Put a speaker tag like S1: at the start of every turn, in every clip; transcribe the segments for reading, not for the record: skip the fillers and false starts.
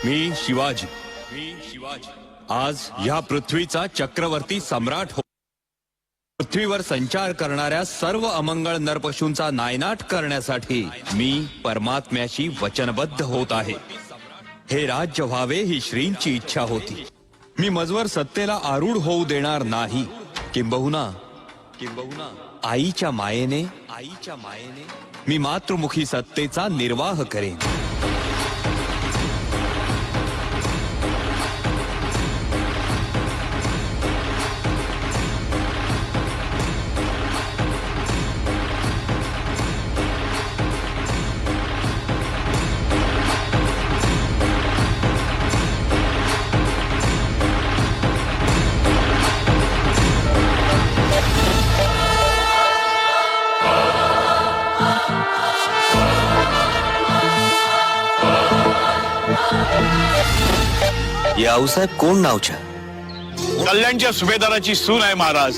S1: मी शिवाजी आज या पृथ्वीचा चक्रवर्ती सम्राट हो। पृथ्वीवर संचार करणाऱ्या सर्व अमंगळ नरपशूंचा नायनाट करण्यासाठी मी परमात्म्याशी वचनबद्ध होत आहे। हे राज्य व्हावे ही श्रींची इच्छा होती। मी मजवर सत्तेला आरूढ होऊ देणार नाही। किंबहुना आईच्या मायेने मी मातृमुखी सत्तेचा निर्वाह करेन।
S2: या आऊसाहेब कोण नावच्या?
S3: कल्याणच्या सुभेदाराची सून आहे महाराज।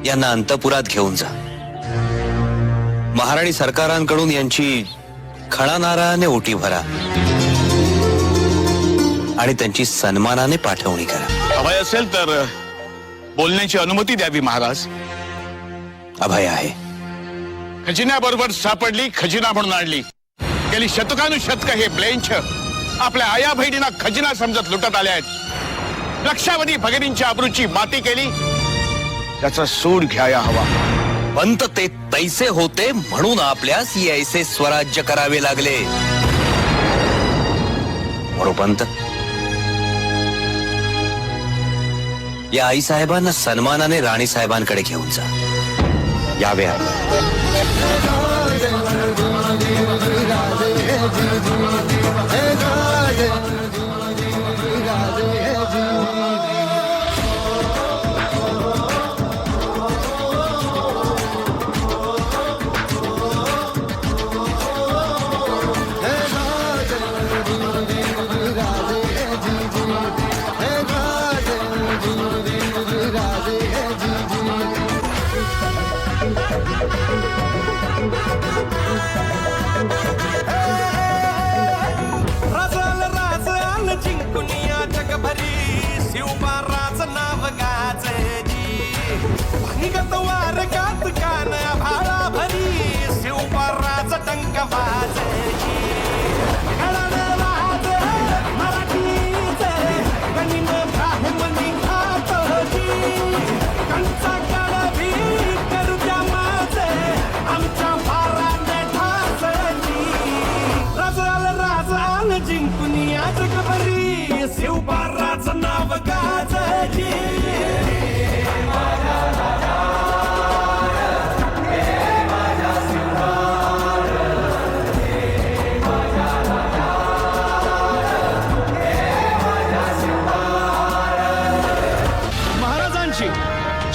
S2: यांना अंतपुरात घेऊन जा। महाराणी सरकारांकडून यांची खळानाराने ओटी भरा आणि त्यांची सन्मानाने पाठवणी करा।
S3: अभय असेल तर बोलण्याची अनुमती द्यावी महाराज।
S2: अभय आहे।
S3: खजिन्याबरोबर सापडली, खजिना म्हणून आणली। गेली शतकानुशतक हे ब्लेंच आपल्या आया बहिणींना खजिना समजत लुटत आले आहेत। लक्षावधी भगिनींच्या अब्रूची माती केली, त्याचा सूड घ्यायला हवा।
S2: पंत ते तैसे होते म्हणून आपल्यास यायचे स्वराज्य करावे लागले। बरो पंत, या आई साहेबांना सन्मानाने राणी साहेबांकडे घेऊन जा। यावे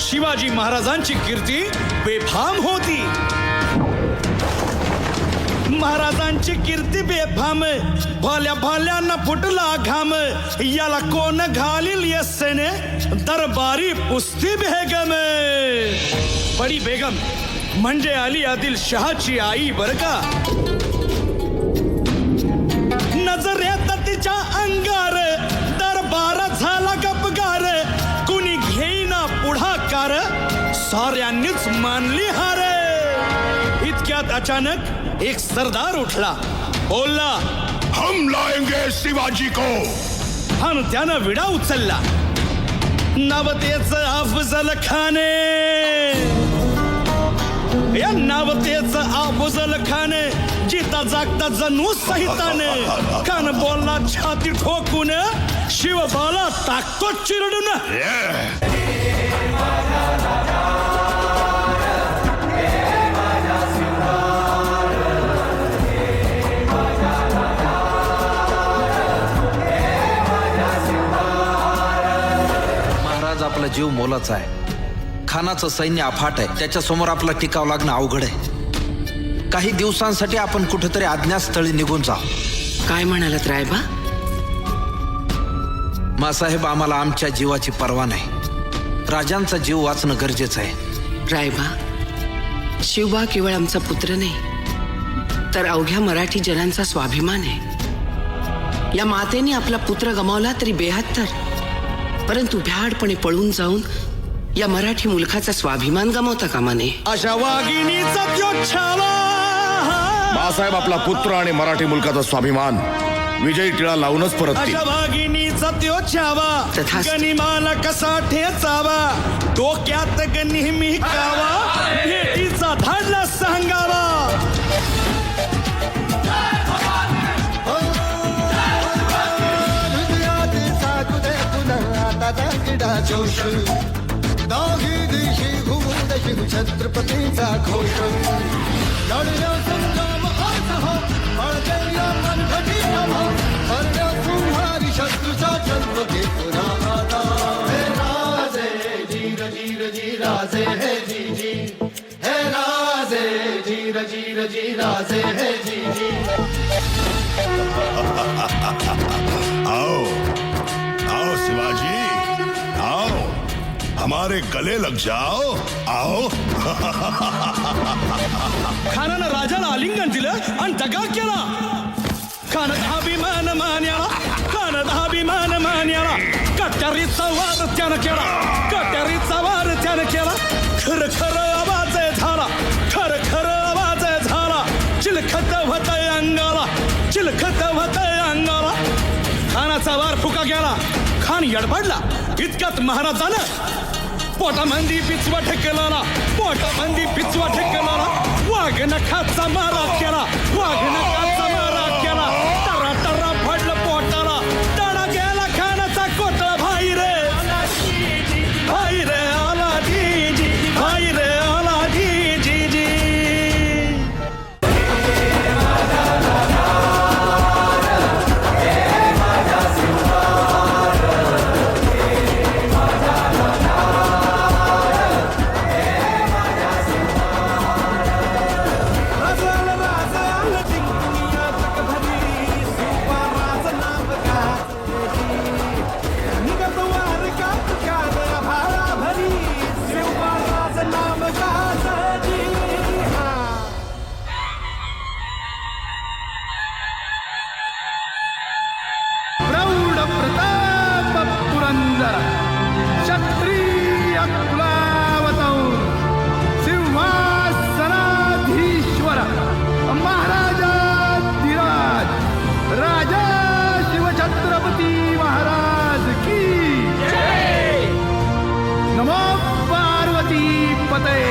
S4: शिवाजी महाराजांची कीर्ती बेफाम होती। महाराजांची कीर्ती बेफाम, भाल्या भाल्यांना फुटला घाम। याला कोण घालील यस्सेने दरबारी पुस्ती बेगम। बडी बेगम म्हणजे अली आदिल शहाची आई बर का। नजरेत तिच्या अंगार दरबार झाला गपगार। कुणी घेईना पुढाकार, साऱ्यांनीच मानली हार। इतक्यात अचानक एक सरदार उठला, बोलला,
S3: हम लाएंगे शिवाजी को।
S4: आणि त्यानं विडा उचलला। नवतेच अफजल खाने, या नवतेच अफजल खाने जिता जागता जणू सहिताने। कान बोलला छाती ठोकून, शिवबाला टाकतो चिरडून।
S5: महाराज आपला जीव मोलाचा आहे। खानाचं सैन्य अफाट आहे, त्याच्यासमोर आपला टिकाव लागणं अवघड आहे। काही दिवसांसाठी आपण कुठेतरी अज्ञातस्थळी निघून जाऊ।
S6: काय म्हणालात रायबा?
S5: मासाहेब, आम्हाला आमच्या जीवाची पर्वा नाही। राजांचा जीव वाचणं गरजेचं आहे।
S6: रायबा, शिवबा केवळ आमचा पुत्र नाही, तर अवघ्या मराठी जनांचा स्वाभिमान आहे. या मातेने आपला पुत्र गमावला तरी 72, परंतु भ्याडपणे पळून जाऊन या मराठी मुलखाचा स्वाभिमान गमावता कामा नये.
S4: अशा वाघिणीचा त्यो छावा
S7: बाळासाहेब आपला पुत्र आणि मराठी मुलकाचा स्वाभिमान विजयी टिळा लावूनच परत
S4: अशा वाघिणीचा त्यो छावा
S6: तथास्तु.
S4: गनिमाला कसा ठेचावा डोक्यात नेहमी कावा भेटीचा धाडला सांगावा.
S8: छत्रपतीचा घोष तुम्हारी शत्रूचा जन्म घेतला आता. हे राजे जीर जीर जी राजे हे जी जी, हे राजे जीर जीर जी राजे हे जी जी.
S9: आओ आओ शिवाजी आओ, हमारे गले लग जाओ. आओ.
S4: खानानं राजाला आलिंगन दिलं आणि दगा केला. खानात अभिमान मान्याला, खानात अभिमान मान्याला. कट्यारीचा वार त्यानं केला, कट्यारीचा वार त्यानं केला. खर खर आवाज झाला, खर खर आवाज झाला. चिलखत होतय अंगाला, चिलखत होतय अंगाला. खानाचा वार फुका गेला, खान यडपडला. इतक्यात महाराजानं पोटामंदी पिचवा ठेकेला, पोटामंदी पिचवा ठेकेला. वाघ नखाचा मारा केला, वाघ नखाचा मारा केला. टरा टरा पडलं पोटाला, तडा गेला खानाचा कोटळा. भाई रे भाई रे आला जी जी, भाई रे आला जी जी जी.
S8: प्रौढ प्रताप पुरंदर क्षत्रिय कुलावतौ सिंहासनाधीश्वर महाराजाधिराज राजा शिवछत्रपती महाराज की जय. नमो पार्वती पते.